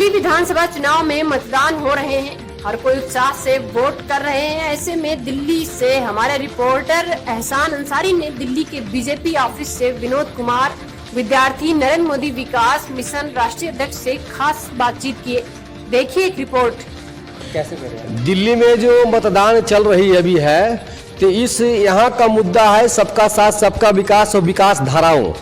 दिल्ली विधानसभा चुनाव में मतदान हो रहे हैं, हर कोई उत्साह से वोट कर रहे हैं। ऐसे में दिल्ली से हमारे रिपोर्टर एहसान अंसारी ने दिल्ली के बीजेपी ऑफिस से विनोद कुमार, विद्यार्थी, नरेंद्र मोदी विकास मिशन राष्ट्रीय अध्यक्ष से खास बातचीत की। देखिए एक रिपोर्ट। कैसे करें? दिल्ली में जो मतदान चल रही अभी है, तो इस यहाँ का मुद्दा है सबका साथ सबका विकास और विकास धाराओं।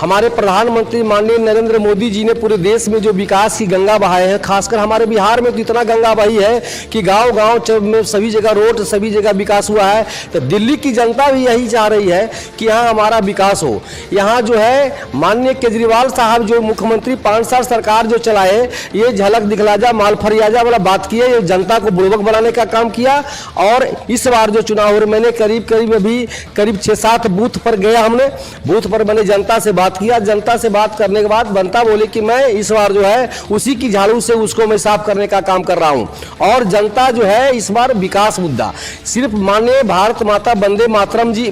हमारे प्रधानमंत्री माननीय नरेंद्र मोदी जी ने पूरे देश में जो विकास की गंगा बहाए हैं, खासकर हमारे बिहार में तो इतना गंगा बही है कि गांव-गांव में सभी जगह रोड, सभी जगह विकास हुआ है। तो दिल्ली की जनता भी यही चाह रही है कि यहाँ हमारा विकास हो। यहाँ जो है माननीय केजरीवाल साहब जो मुख्यमंत्री 5 साल सरकार जो चलाए, ये झलक दिखलाजा मालफरियाजा वाला बात की है, ये जनता को बुड़बक बनाने का काम किया। और इस बार जो चुनाव हो रहे, मैंने करीब 6-7 बूथ पर गया, हमने बूथ पर मैंने जनता से बात किया। जनता से बात करने के बाद बनता बोले कि मैं इस बार जो है उसी की झाड़ू से उसको मैं साफ करने का काम कर रहा हूं। और जनता जो है इस बार विकास मुद्दा सिर्फ माननीय भारत माता वंदे मातरम जी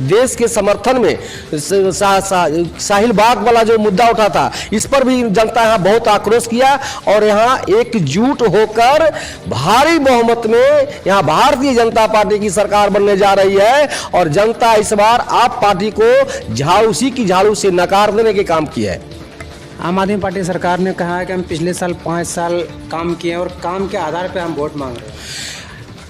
देश के समर्थन में साहिल बाग वाला जो मुद्दा उठा था, इस पर भी जनता यहाँ बहुत आक्रोश किया। और यहाँ एकजुट होकर भारी बहुमत में यहाँ भारतीय जनता पार्टी की सरकार बनने जा रही है। और जनता इस बार आप पार्टी को उसी की झाड़ू से नकार देने के काम किया है। आम आदमी पार्टी सरकार ने कहा है कि हम पिछले साल 5 साल काम किए और काम के आधार पर हम वोट मांग रहे हैं।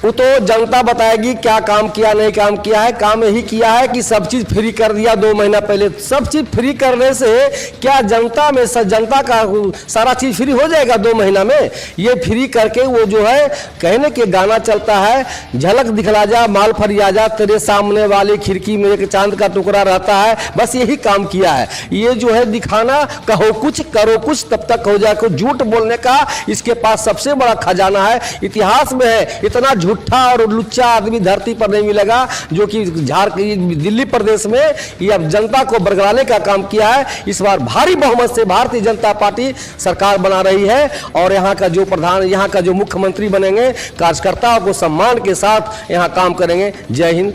वो तो जनता बताएगी क्या काम किया नहीं काम किया है। काम यही किया है कि सब चीज़ फ्री कर दिया 2 महीना पहले। सब चीज़ फ्री करने से क्या जनता का सारा चीज़ फ्री हो जाएगा 2 महीना में? ये फ्री करके वो जो है कहने के गाना चलता है, झलक दिखला जा माल फरियाजा तेरे सामने वाली खिड़की में एक चांद का टुकड़ा रहता है। बस यही काम किया है। ये जो है दिखाना, कहो कुछ करो कुछ, तब तक हो जाए। झूठ बोलने का इसके पास सबसे बड़ा खजाना है, इतिहास में है। इतना झूठा और लुच्चा आदमी धरती पर नहीं मिलेगा जो कि दिल्ली प्रदेश में ये अब जनता को बरगलाने का काम किया है। इस बार भारी बहुमत से भारतीय जनता पार्टी सरकार बना रही है। और यहाँ का जो मुख्यमंत्री बनेंगे, कार्यकर्ताओं को सम्मान के साथ यहाँ काम करेंगे। जय हिंद।